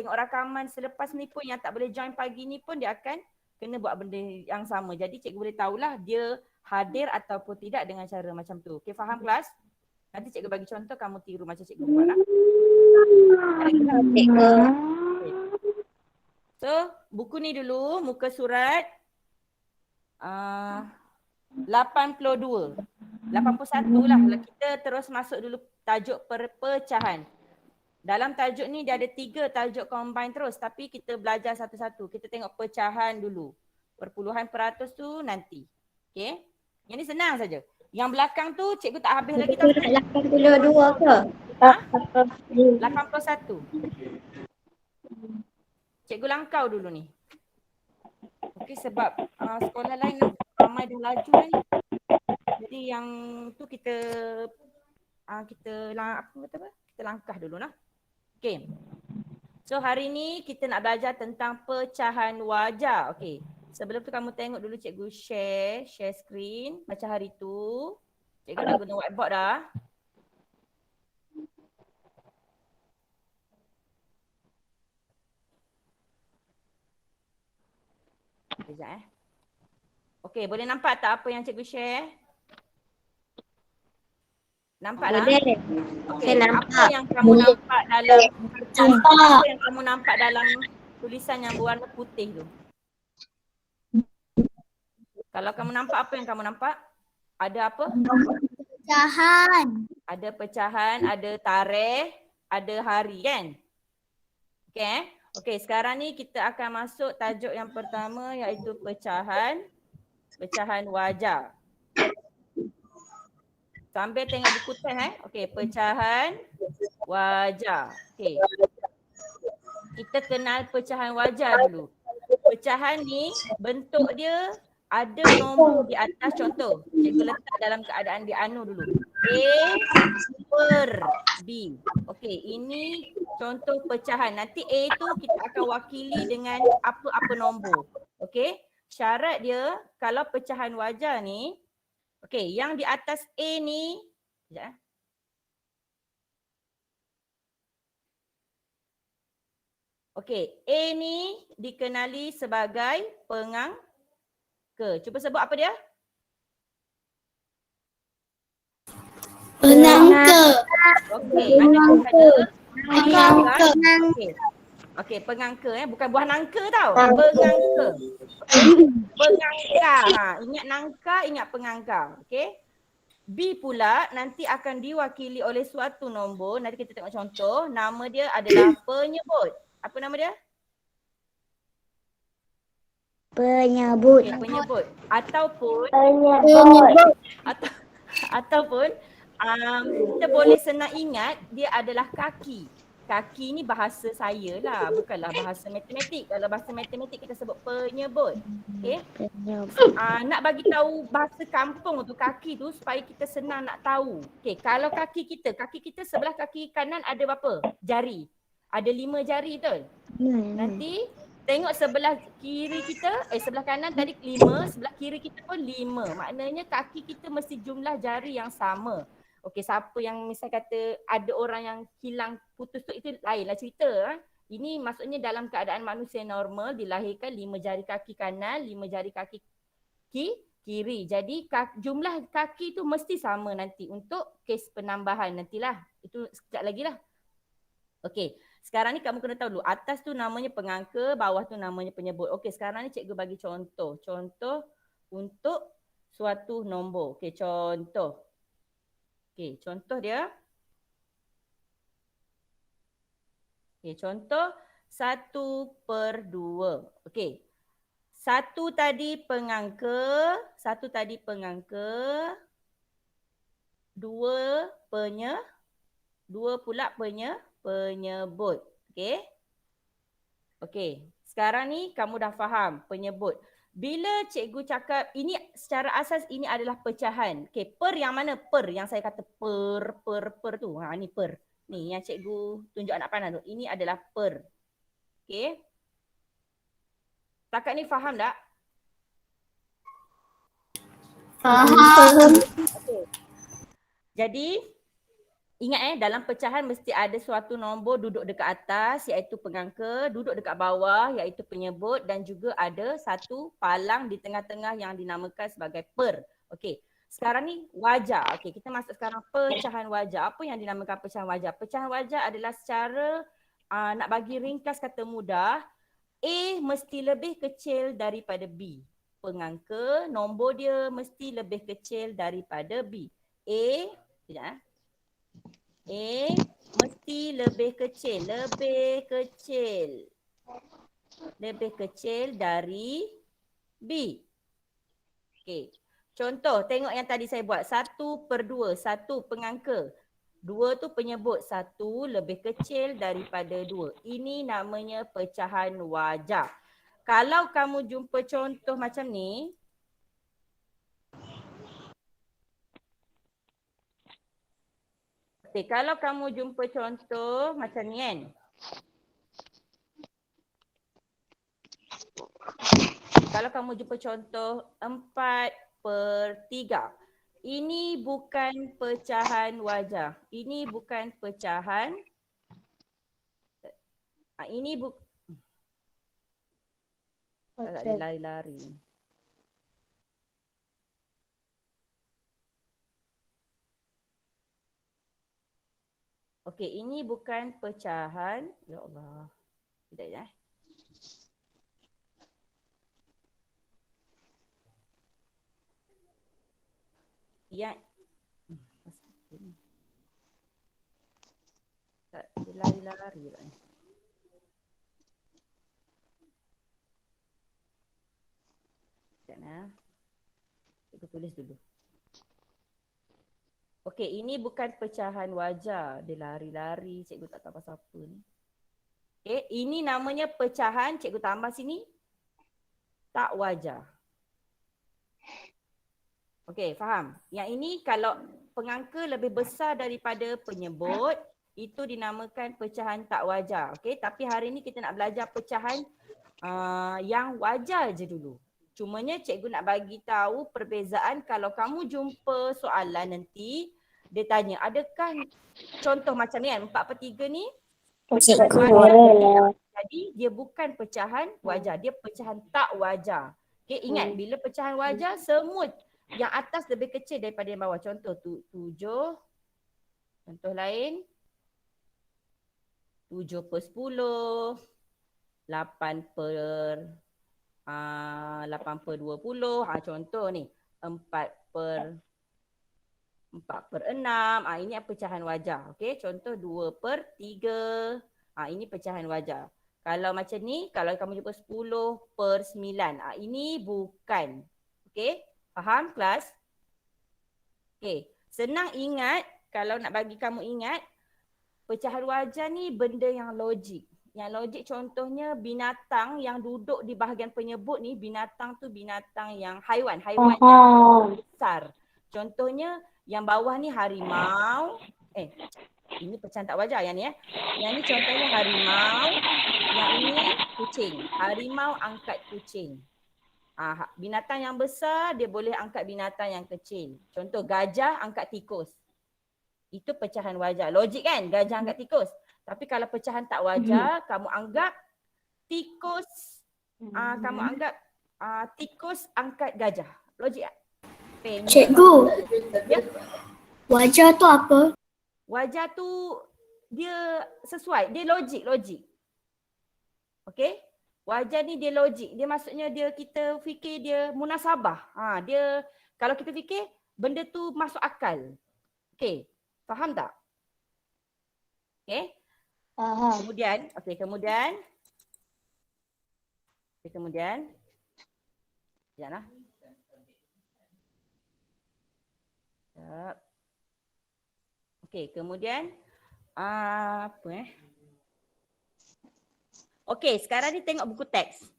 tengok rakaman selepas ni pun yang tak boleh join pagi ni pun dia akan kena buat benda yang sama. Jadi cikgu boleh tahulah dia hadir ataupun tidak dengan cara macam tu. Okay, faham kelas? Nanti cikgu bagi contoh, kamu tiru macam cikgu buat lah. Cikgu. Okay. So, buku ni dulu, muka surat 82. 81 lah. Kita terus masuk dulu tajuk perpecahan. Dalam tajuk ni dia ada 3 tajuk combine terus, tapi kita belajar satu-satu. Kita tengok pecahan dulu. Perpuluhan peratus tu nanti. Okay. Yang ni senang saja. Yang belakang tu cikgu tak habis lagi tau. Surat 82 ke? Ha? 81. Cikgu langkau dulu ni. Okey, sebab sekolah lain ramai dah laju ni. Jadi yang tu kita kita langkah dulu lah. Okey. So hari ni kita nak belajar tentang pecahan wajah. Okey. Sebelum tu kamu tengok dulu cikgu share screen macam hari tu. Cikgu dah guna whiteboard dah. Sekejap Okey, boleh nampak tak apa yang cikgu share? Nampak tak? Okey, apa yang kamu nampak dalam apa yang kamu nampak dalam tulisan yang berwarna putih tu? Kalau kamu nampak, apa yang kamu nampak? Ada apa? Pecahan. Ada pecahan, ada tarikh, ada hari kan? Okey. Okey, sekarang ni kita akan masuk tajuk yang pertama iaitu pecahan wajah. Sambil tengok buku teks Okey, pecahan wajah. Okey. Kita kenal pecahan wajah dulu. Pecahan ni bentuk dia ada nombor di atas, contoh. Cikgu letak dalam keadaan di anu dulu. A per B. Okey, ini contoh pecahan. Nanti A tu kita akan wakili dengan apa-apa nombor. Okey, syarat dia kalau pecahan wajah ni, okey, yang di atas A ni, sekejap Okey, A ni dikenali sebagai pengangka. Cuba sebut apa dia? Pengangka. Okey, mana ada pengangka. Okey, pengangka bukan buah nangka tau. Pengangka. Pengangka. Ingat nangka, ingat pengangka. Okey. B pula nanti akan diwakili oleh suatu nombor. Nanti kita tengok contoh. Nama dia adalah penyebut. Apa nama dia? Penyebut. Okay, penyebut. Ataupun ataupun kita boleh senang ingat dia adalah kaki. Kaki ni bahasa saya lah, bukanlah bahasa matematik. Kalau bahasa matematik kita sebut penyebut. Okay. Nak bagi tahu bahasa kampung tu kaki tu supaya kita senang nak tahu. Okay, kalau kaki kita sebelah kaki kanan ada berapa? Jari. Ada 5 jari betul? Nanti tengok sebelah kiri kita, sebelah kanan tadi 5, sebelah kiri kita pun 5. Maknanya kaki kita mesti jumlah jari yang sama. Okey, siapa yang misal kata ada orang yang hilang putus tu, itu lainlah cerita. Ini maksudnya dalam keadaan manusia normal dilahirkan 5 jari kaki kanan, 5 jari kaki kiri. Jadi jumlah kaki tu mesti sama nanti untuk kes penambahan nantilah. Itu sekejap lagi lah. Okey. Sekarang ni kamu kena tahu dulu, atas tu namanya pengangka, bawah tu namanya penyebut. Okey, sekarang ni cikgu bagi contoh. Contoh untuk suatu nombor. Okey, contoh. Okey, contoh dia. Okey, contoh 1/2. Okey. 1 tadi pengangka, 2 pula penyebut. Okey. Okey. Sekarang ni kamu dah faham penyebut. Bila cikgu cakap ini secara asas ini adalah pecahan. Okey, per yang mana? Per yang saya kata per tu. Ni per. Ni yang cikgu tunjuk anak panah tu. Ini adalah per. Okey. Setakat ni faham tak? Faham. Okey. Jadi Ingat dalam pecahan mesti ada suatu nombor duduk dekat atas iaitu pengangka, duduk dekat bawah iaitu penyebut dan juga ada satu palang di tengah-tengah yang dinamakan sebagai per. Okey. Sekarang ni wajah. Okey, kita masuk sekarang pecahan wajah. Apa yang dinamakan pecahan wajah? Pecahan wajah adalah secara nak bagi ringkas kata mudah, A mesti lebih kecil daripada B. Pengangka nombor dia mesti lebih kecil daripada B. A, sekejap A mesti lebih kecil dari B. Okey. Contoh, tengok yang tadi saya buat. 1/2, 1 pengangka. 2 tu penyebut, 1 lebih kecil daripada 2. Ini namanya pecahan wajah. Kalau kamu jumpa contoh macam ni, okay, kalau kamu jumpa contoh macam ni kan. Kalau kamu jumpa contoh 4/3. Ini bukan pecahan wajah. Ini bukan pecahan. Ini tak ada lari-lari. Okey, ini bukan pecahan. Ya Allah. Sekejap ya. Yang tak ada lari-lari lah ni. Sekejap ya. Cikgu tulis dulu. Okey, ini bukan pecahan wajah. Dia lari-lari. Cikgu tak tahu pasal apa ni. Okey, ini namanya pecahan. Cikgu tambah sini. Tak wajah. Okey, faham? Yang ini kalau pengangka lebih besar daripada penyebut, itu dinamakan pecahan tak wajar. Okey, tapi hari ni kita nak belajar pecahan yang wajar je dulu. Cumanya cikgu nak bagi tahu perbezaan kalau kamu jumpa soalan nanti, dia tanya, adakah contoh macam ni kan, 4/3 ni pecahan wajar. Jadi dia bukan pecahan wajar, dia pecahan tak wajar. Okey, ingat bila pecahan wajar semua yang atas lebih kecil daripada yang bawah. Contoh 7. Contoh lain. 7/10. 8/20. Contoh ni. 4/6. Ini pecahan wajah. Okey, contoh 2/3. Ini pecahan wajah. Kalau macam ni, kalau kamu jumpa 10/9. Ini bukan. Okey, faham kelas? Okey, senang ingat, kalau nak bagi kamu ingat, pecahan wajah ni benda yang logik. Yang logik contohnya binatang yang duduk di bahagian penyebut ni, binatang tu binatang yang haiwan yang besar. Contohnya yang bawah ni harimau. Ini pecahan tak wajar yang ni ya. Yang ni contohnya harimau, yang ini kucing. Harimau angkat kucing. Binatang yang besar dia boleh angkat binatang yang kecil. Contoh gajah angkat tikus. Itu pecahan wajar. Logik kan? Gajah angkat tikus. Tapi kalau pecahan tak wajar, kamu anggap tikus tikus angkat gajah. Logik tak? Cikgu, Ya. wajah tu apa? Wajar tu dia sesuai, dia logik. Okey? Wajar ni dia logik. Dia maksudnya kita fikir dia munasabah. Dia kalau kita fikir benda tu masuk akal. Okey. Faham tak? Okey? Kemudian. Sekejap lah. Okey, kemudian Okey, sekarang ni tengok buku teks.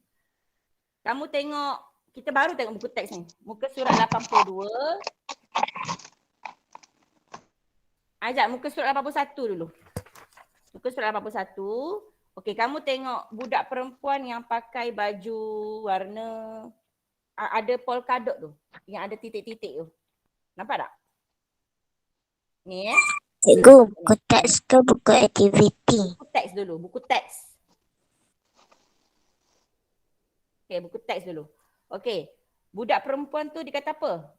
Kamu tengok, kita baru tengok buku teks ni. Muka surat 82. Muka surat 81 dulu. Muka surat 81. Okey, kamu tengok budak perempuan yang pakai baju warna ada polka dot tu. Yang ada titik-titik tu. Nampak tak? Ni Cikgu, buku teks ke buku aktiviti? Buku teks dulu, buku teks. Okay, buku teks dulu. Okay, budak perempuan tu dia kata apa?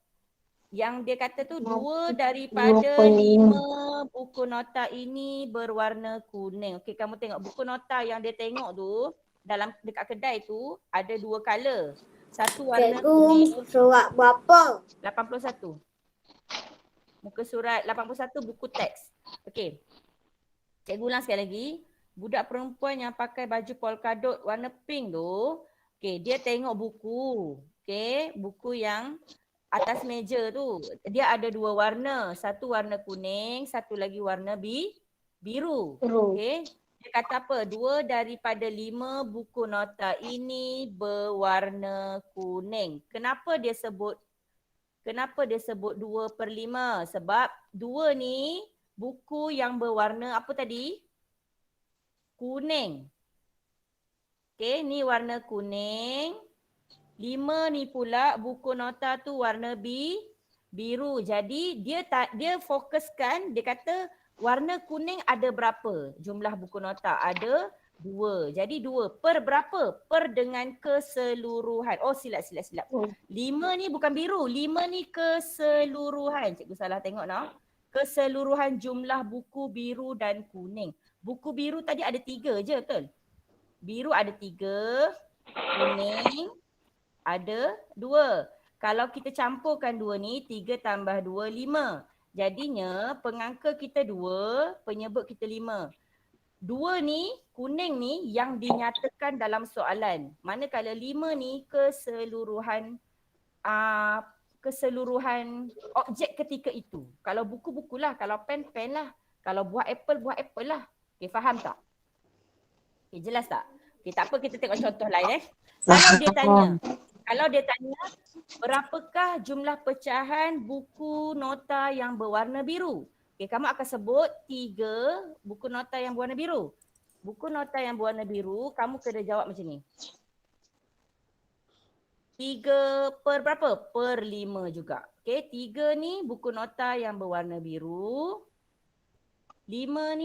Yang dia kata tu 2 daripada 5 buku nota ini berwarna kuning. Okey, kamu tengok buku nota yang dia tengok tu dalam dekat kedai tu ada 2 color. Satu warna kuning, surat berapa? 81. Muka surat 81 buku teks. Okey. Cikgu ulang sekali lagi. Budak perempuan yang pakai baju polkadot warna pink tu, okey, dia tengok buku. Okey, buku yang atas meja tu dia ada 2 warna, satu warna kuning, satu lagi warna biru. Okey. Dia kata apa? 2 daripada 5 buku nota ini berwarna kuning. Kenapa dia sebut 2/5? Sebab 2 ni buku yang berwarna apa tadi? Kuning. Okey, ni warna kuning. 5 ni pula buku nota tu warna biru. Jadi dia fokuskan, dia kata warna kuning ada berapa jumlah buku nota? Ada 2. Jadi 2 per berapa? Per dengan keseluruhan. Oh silap. 5 ni bukan biru, 5 ni keseluruhan. Cikgu salah tengok nak. Keseluruhan jumlah buku biru dan kuning. Buku biru tadi ada 3 je, betul? Biru ada 3, kuning ada 2. Kalau kita campurkan 2 ni, 3 tambah 2, 5. Jadinya pengangka kita 2, penyebut kita 5. 2 ni, kuning ni yang dinyatakan dalam soalan. Manakala 5 ni keseluruhan objek ketika itu. Kalau buku lah, kalau pen lah. Kalau buah apple lah. Okay, faham tak? Okay, jelas tak? Okay, tak apa, kita tengok contoh lain Kalau dia tanya, berapakah jumlah pecahan buku nota yang berwarna biru? Okay, kamu akan sebut 3 buku nota yang berwarna biru. Buku nota yang berwarna biru, kamu kena jawab macam ni. 3 per berapa? Per 5 juga. Okay, 3 ni buku nota yang berwarna biru. 5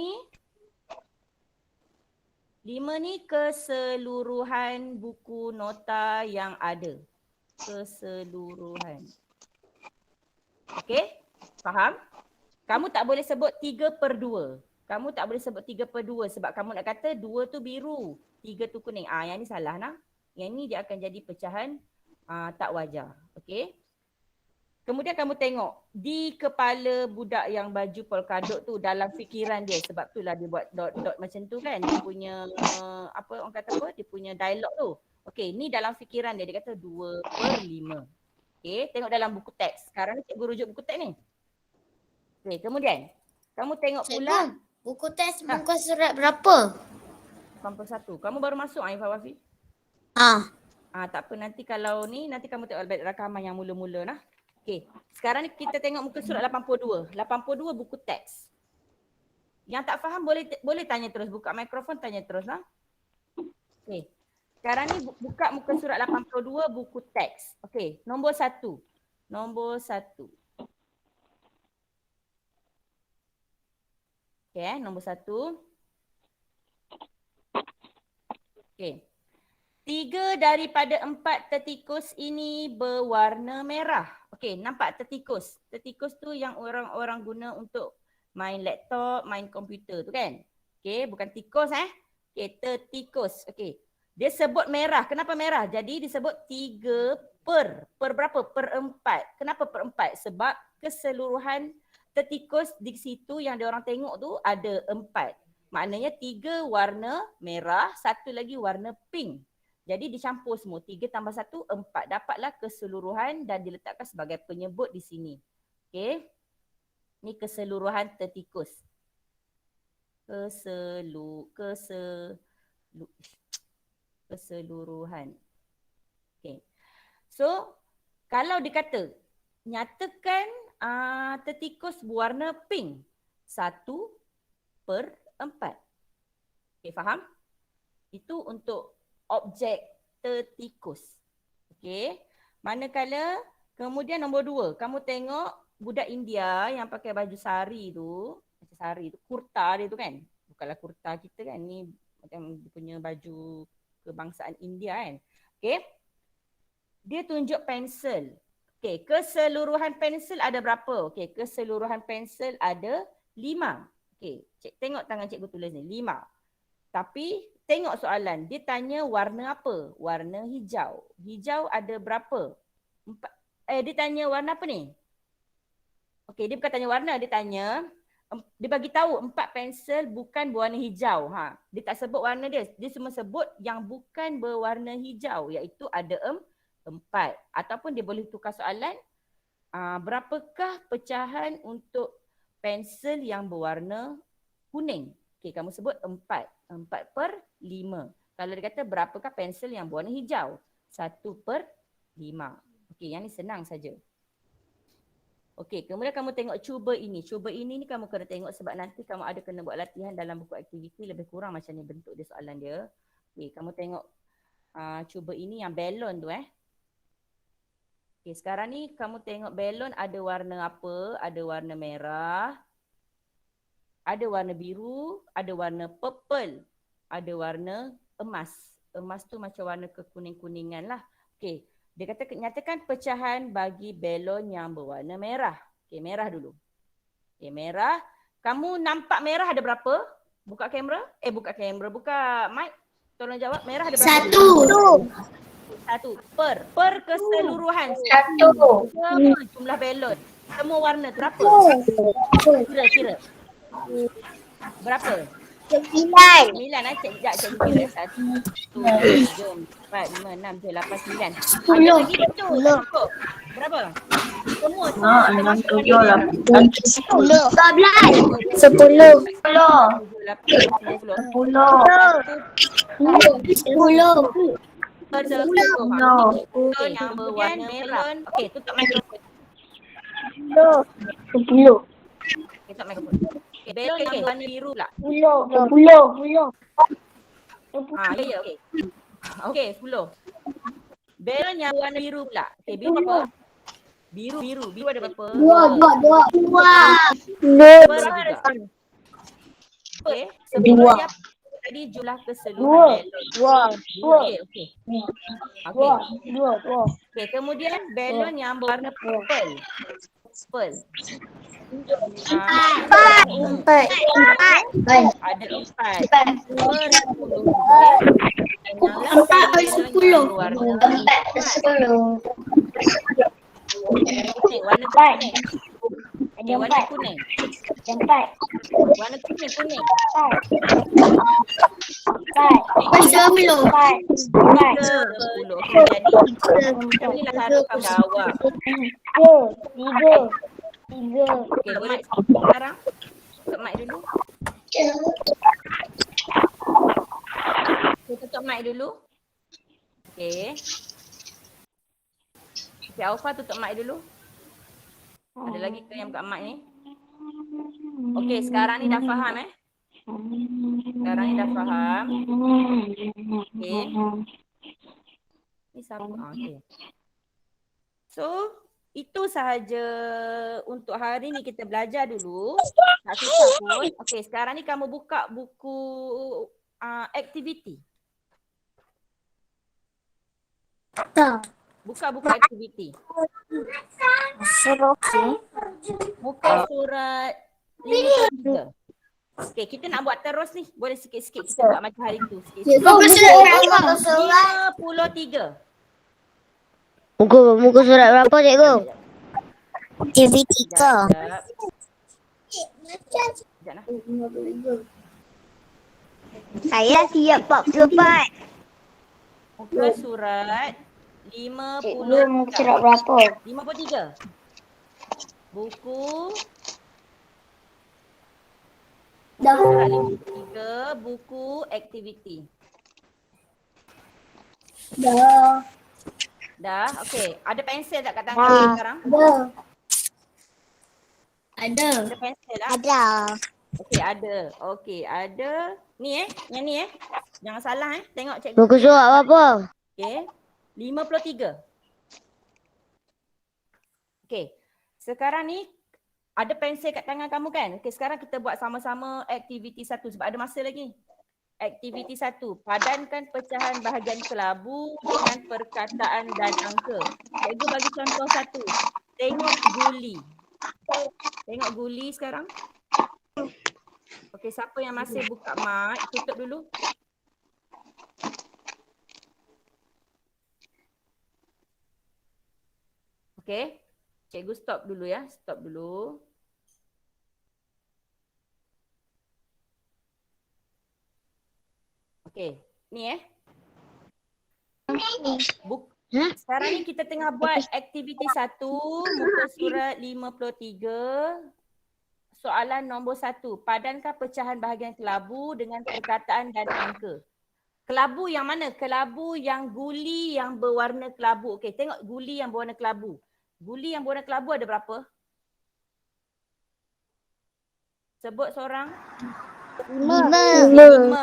ni keseluruhan buku nota yang ada. Keseluruhan. Okey? Faham? Kamu tak boleh sebut 3/2. Kamu tak boleh sebut 3/2 sebab kamu nak kata 2 tu biru, 3 tu kuning. Yang ni salah nah. Yang ni dia akan jadi pecahan tak wajar. Okey? Kemudian kamu tengok di kepala budak yang baju polkadot tu dalam fikiran dia, sebab itulah dia buat dot-dot macam tu kan. Dia punya apa orang kata apa? Dia punya dialog tu. Okey, ni dalam fikiran dia kata 2/5. Okey, tengok dalam buku teks. Sekarang ni cikgu rujuk buku teks ni. Okey, kemudian kamu tengok pula Buku teks muka surat berapa? 81. Kamu baru masuk Ifah Wafi? Tak apa, nanti kalau ni nanti kamu tengok balik rakaman yang mula-mula nah. Okey, sekarang ni kita tengok muka surat 82. 82 buku teks. Yang tak faham boleh tanya terus, buka mikrofon tanya terus lah. Okey. Sekarang ni buka muka surat 82 buku teks. Okey, nombor 1. Nombor 1. Okey, nombor 1. Okey. 3 daripada 4 tertikus ini berwarna merah. Okey, nampak tertikus. Tertikus tu yang orang-orang guna untuk main laptop, main komputer tu kan. Okey, bukan tikus Okey, tertikus. Okey. Dia sebut merah. Kenapa merah? Jadi disebut 3 per berapa? Per 4. Kenapa per 4? Sebab keseluruhan tertikus di situ yang diorang tengok tu ada 4. Maknanya 3 warna merah, satu lagi warna pink. Jadi dicampur semua, 3 tambah 1, 4. Dapatlah keseluruhan dan diletakkan sebagai penyebut di sini. Okey. Ni keseluruhan tertikus. Keseluruhan. Okey. So, kalau dikata, nyatakan tertikus berwarna pink. 1/4. Okey, faham? Itu untuk objek tertikus. Okey. Manakala kemudian nombor 2, kamu tengok budak India yang pakai baju sari tu, macam sari tu, kurta dia tu kan. Bukanlah kurta kita kan, ni macam dia punya baju kebangsaan India kan. Okay. Dia tunjuk pensel. Okay, keseluruhan pensel ada berapa? Okay, keseluruhan pensel ada 5. Okay, tengok tangan cikgu tulis ni, 5. Tapi tengok soalan, dia tanya warna apa? Warna hijau. Hijau ada berapa? Dia tanya warna apa ni? Okay, dia bukan tanya warna, dia tanya, dia bagi tahu 4 pensel bukan berwarna hijau. Dia tak sebut warna dia. Dia cuma sebut yang bukan berwarna hijau, iaitu ada 4. Ataupun dia boleh tukar soalan, berapakah pecahan untuk pensel yang berwarna kuning? Okay, kamu sebut 4. 4/5. Kalau dia kata berapakah pensel yang berwarna hijau? 1/5. Okay, yang ni senang saja. Okey, kemudian kamu tengok cuba ini. Cuba ini ni kamu kena tengok sebab nanti kamu ada kena buat latihan dalam buku aktiviti, lebih kurang macam ni bentuk dia soalan dia. Okey, kamu tengok cuba ini yang balon tu Okey, sekarang ni kamu tengok balon ada warna apa? Ada warna merah, ada warna biru, ada warna purple, ada warna emas. Emas tu macam warna kekuning-kuningan lah. Okey. Dia kata nyatakan pecahan bagi balon yang berwarna merah. Okey, merah dulu. Okey, merah. Kamu nampak merah ada berapa? Buka kamera. Buka mic. Tolong jawab. Merah ada berapa? 1. Per keseluruhan. 1. Semua jumlah balon. Semua warna tu berapa? Kira. Berapa? 9. 9 cikgu kira. 1, 2, 3, 4, 5, 6, 7, 8, 9. Ada lagi betul. Cukup. Berapa? Semua. 6, 7, 8, 10. 12. 10. 10. Yang berwarna merah. Okey, tutup mikrofon. 10. Tutup mikrofon. Okey, balon yang berwarna biru pula. 10. Ya, okey. Okey, 10. Balon yang warna biru pula. Okey, biru berapa? Biru ada berapa? 2. Berapa juga? Okey, sebelum dia tadi jumlah keseluruhan balon. Okey. Okey, kemudian balon yang berwarna purple. Ada 4. 10. Warna kuning. Okey, warna kuning. Warna kuning. 10. 10. Okey, jadi inilah cara kamu jawab. 3. Okey, boleh sekarang? Tutup mic dulu. Tutup mic dulu. Okey. Okey, Aufa tutup mic dulu. Ada lagi ke yang buka mic ni? Okey, sekarang ni dah faham Sekarang ni dah faham. Okey. Ni siapa? Okey. So, itu sahaja untuk hari ni kita belajar dulu. Tak susah pun. Okey, sekarang ni kamu buka buku aktiviti. Buka buku aktiviti. Buka surat 53. Okey, kita nak buat terus ni. Boleh sikit-sikit kita buat macam hari tu. Sikit-sikit. 53. Muka surat berapa cikgu? Aktiviti ke? Sekejap lah. Saya siap 44. Muka surat 53. Muka surat berapa? 53. Buku surat 53, buku aktiviti. Dah, okey. Ada pensel tak kat tangan sekarang? Ada. Ada pensel tak? Ada. Okey, ada. Ni yang ni Jangan salah Tengok cikgu. Muka surat berapa? Okey. 53. Okey. Sekarang ni Ada pensel kat tangan kamu kan? Okey, sekarang kita buat sama-sama aktiviti 1 sebab ada masa lagi. Aktiviti 1, padankan pecahan bahagian kelabu dengan perkataan dan angka. Cikgu bagi contoh 1. Tengok guli. Tengok guli sekarang. Okey, siapa yang masih buka mic, tutup dulu. Okey. Cikgu stop dulu ya, stop dulu. Okey, ni sekarang ni kita tengah buat aktiviti 1, muka surat 53. Soalan nombor 1, padankan pecahan bahagian kelabu dengan perkataan dan angka. Kelabu yang mana? Kelabu yang guli yang berwarna kelabu. Okey, tengok guli yang berwarna kelabu. Guli yang berwarna kelabu ada berapa? Sebut seorang. 5. 5.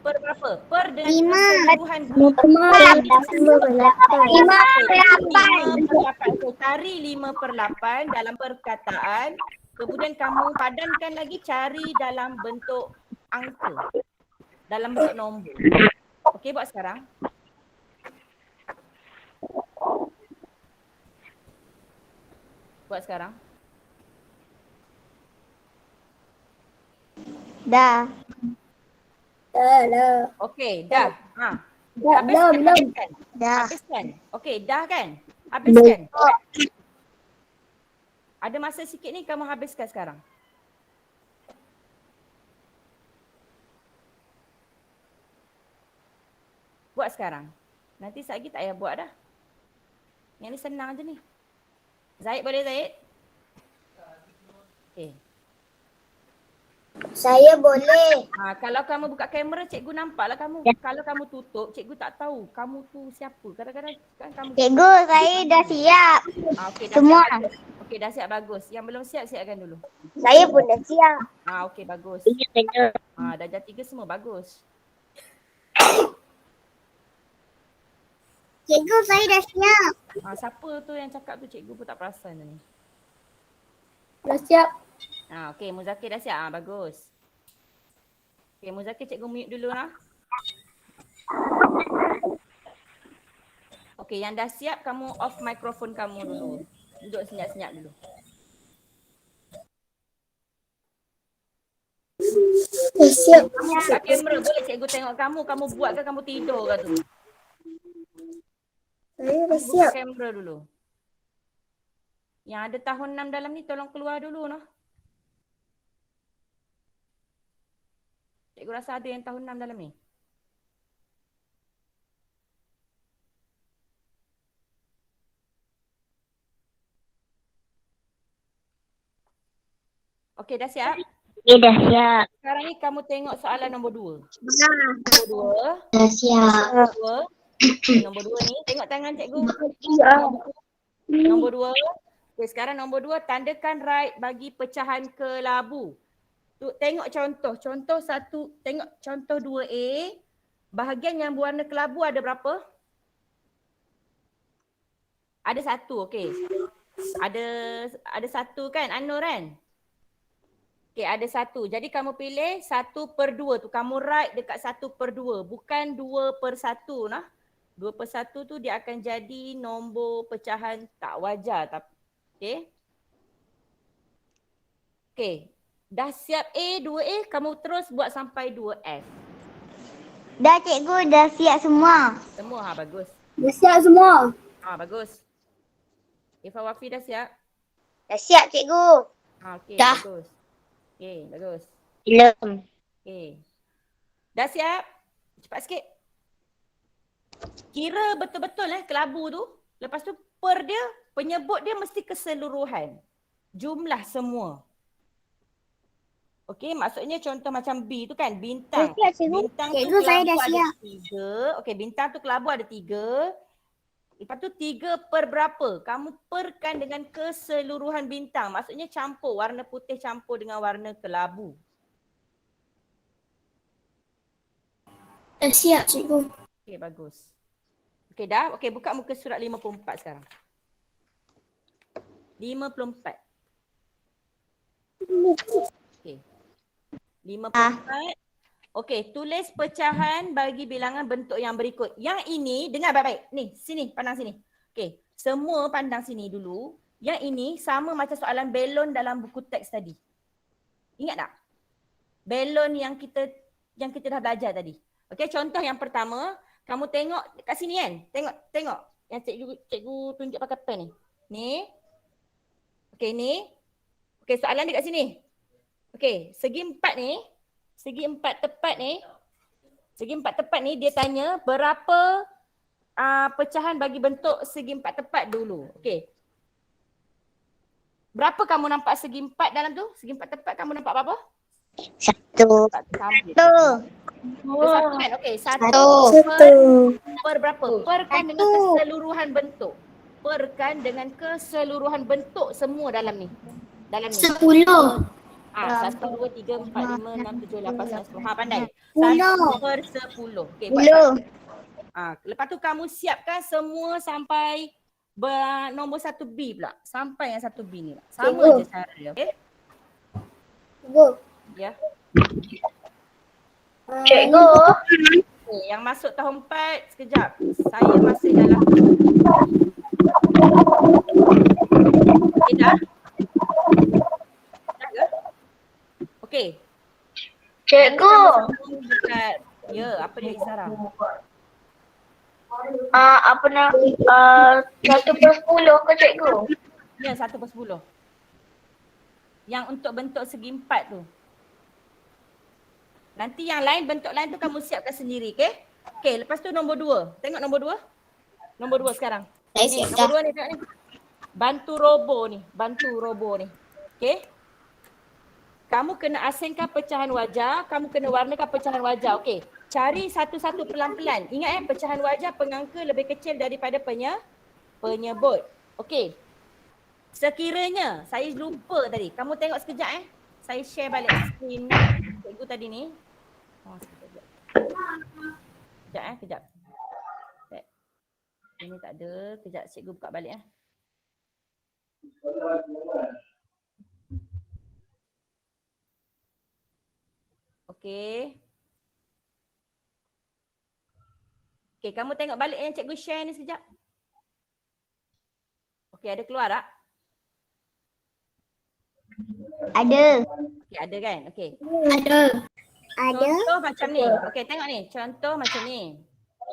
Per berapa? Per dengan 5. keseluruhan guli. 5/8. So, cari 5/8 dalam perkataan. Kemudian kamu padankan lagi, cari dalam bentuk angka. Dalam bentuk nombor. Okey, buat sekarang. Buat sekarang. Dah. Okey, dah. Habiskan. Dah. Habiskan. Okey, dah kan? Habiskan. Ada masa sikit ni, kamu habiskan sekarang. Buat sekarang. Nanti sekejap lagi tak payah buat dah. Yang ni senang je ni. Zaid boleh Zaid? Okey. Saya boleh. Kalau kamu buka kamera, cikgu nampaklah kamu. Kalau kamu tutup, cikgu tak tahu kamu tu siapa. Kadang-kadang kan kamu. Cikgu, saya dah siap. Okey, dah Semua. siap bagus. Okey, dah siap bagus. Yang belum siap, siapkan dulu. Saya pun dah siap. Okey, bagus. Darjah 3 semua bagus. Cikgu, saya dah siap. Siapa tu yang cakap tu, cikgu pun tak perasan ni. Dah siap. Okey, Muzakir dah siap. Bagus. Okey, Muzakir cikgu mute dulu lah. Okey, yang dah siap kamu off mikrofon kamu dulu. Duduk senyap-senyap dulu. Dah siap. Kamu buka kamera, boleh cikgu tengok kamu. Kamu buat ke kamu tidur ke tu? Saya dah Kamu buka siap. kamera dulu. Yang ada tahun 6 dalam ni tolong keluar dulu noh. Cikgu rasa ada yang tahun 6 dalam ni. Okey, dah siap? Ya, dah siap. Sekarang ni kamu tengok soalan nombor 2. Dah. Nombor 2. Dah siap. Nombor 2 ni, tengok tangan cikgu. Siap. Nombor 2. Okey, sekarang nombor 2, tandakan right bagi pecahan kelabu. Tu tengok contoh. Contoh 1, tengok contoh 2A. Bahagian yang berwarna kelabu ada berapa? Ada 1, okey. Ada 1 kan, Anur kan? Okey, ada 1. Jadi kamu pilih 1/2 tu. Kamu right dekat 1/2. Bukan 2/1 nah. 2/1 tu dia akan jadi nombor pecahan tak wajar. Okey. Okey. Dah siap A, 2A, kamu terus buat sampai 2F. Dah cikgu, dah siap semua. Semua bagus. Dah siap semua. Bagus. Ifah Wafi dah siap? Dah siap cikgu. Okey, Dah. bagus. Okey, bagus. Belum. Okey. Dah siap? Cepat sikit. Kira betul-betul kelabu tu. Lepas tu per dia, penyebut dia mesti keseluruhan. Jumlah semua. Okey, maksudnya contoh macam B tu kan, bintang. Dah siap, cikgu. Bintang tu Cikgu, saya kelabu dah ada siap. 3. Okey, bintang tu kelabu ada 3. Lepas tu 3 per berapa? Kamu perkan dengan keseluruhan bintang. Maksudnya campur, warna putih campur dengan warna kelabu. Dah siap cikgu. Okey, bagus. Okey dah? Okey, buka muka surat 54 sekarang. 54. Okey. 54. Okey, tulis pecahan bagi bilangan bentuk yang berikut. Yang ini, dengar baik-baik. Ni, sini, pandang sini. Okey, semua pandang sini dulu. Yang ini sama macam soalan belon dalam buku teks tadi. Ingat tak? Belon yang kita dah belajar tadi. Okey, contoh yang pertama, kamu tengok kat sini kan? Tengok. Yang cikgu tunjuk pakai pen ni. Ni. Okey, ni. Okey, soalan dekat sini. Okey, segi empat tepat ni dia tanya berapa pecahan bagi bentuk segi empat tepat dulu. Okey. Berapa kamu nampak segi empat dalam tu? Segi empat tepat kamu nampak berapa? 1. Satu kan? Okey, Satu. per berapa? Per kan dengan keseluruhan bentuk. Per kan dengan keseluruhan bentuk semua dalam ni. 10. 1, 2, 3, 4, 5, 6, 7, 8, 9, 10. Pandai. 10. 1 per 10. Okey, 10. lepas tu kamu siapkan semua sampai nombor 1B pula. Sampai yang 1B ni lah. Sama je cara dia. Okey? Ya. Cikgu. Okay, yang masuk tahun 4, sekejap. Saya masih dalam. Okay, dah? Dah ke? Okey. Cikgu. Ya, apa dia Izara? Apa nak 1/10 ke cikgu? Ya, 1/10. Yang untuk bentuk segi empat tu. Nanti yang lain, bentuk lain tu kamu siapkan sendiri, okey? Okey, lepas tu nombor 2. Tengok nombor 2. Nombor 2 sekarang. Saya Ni, siap dah. nombor 2 ni tengok ni. Bantu robo ni. Okey? Kamu kena asingkan pecahan wajah, kamu kena warnakan pecahan wajah. Okey. Cari satu-satu pelan-pelan. Ingat pecahan wajah pengangka lebih kecil daripada penyebut. Okey. Sekiranya saya lupa tadi. Kamu tengok sekejap Saya share balik skrin cikgu tadi ni. Sekejap. Kejap. Ini tak ada. Kejap cikgu buka balik Okey. Okey, kamu tengok balik yang cikgu share ni sekejap. Okey, ada keluar tak? Ada. Okey, ada kan? Okey. Ada. Contoh macam ni. Okey, tengok ni. Contoh macam ni.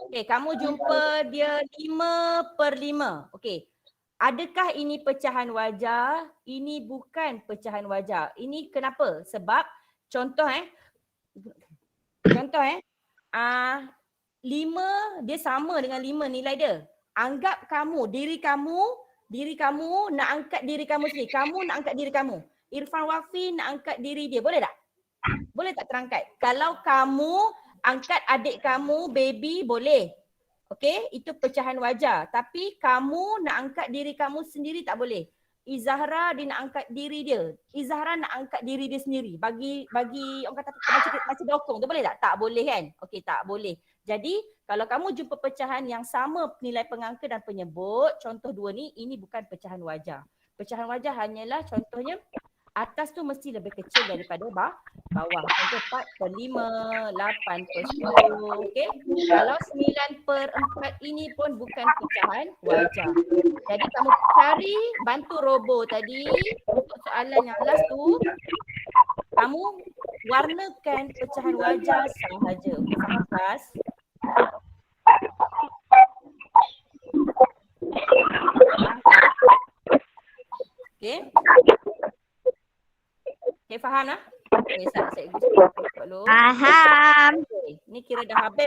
Okey, kamu jumpa dia 5/5. Okey. Adakah ini pecahan wajah? Ini bukan pecahan wajah. Ini kenapa? Sebab contoh 5 dia sama dengan 5 nilai dia. Anggap diri kamu nak angkat diri kamu sendiri. Kamu nak angkat diri kamu. Irfan Wafi nak angkat diri dia. Boleh tak? Boleh tak terangkat? Kalau kamu angkat adik kamu, baby, boleh. Okey, itu pecahan wajah. Tapi kamu nak angkat diri kamu sendiri tak boleh. Izahra dia nak angkat diri dia. Izahra nak angkat diri dia sendiri. Bagi orang kata macam dokong tu boleh tak? Tak boleh kan? Okey, tak boleh. Jadi kalau kamu jumpa pecahan yang sama nilai pengangka dan penyebut, contoh 2 ni, ini bukan pecahan wajah. Pecahan wajah hanyalah contohnya atas tu mesti lebih kecil daripada bawah. Contoh 4/5, 8/10. Okey. Kalau 9/4 ini pun bukan pecahan wajah. Jadi kamu cari bantu robo tadi untuk soalan yang last tu. Kamu warnakan pecahan wajah sahaja. Okey, sama kelas. Okey. Okay, faham lah? Okay, saya dulu. Faham. Okay, ni kira dah habis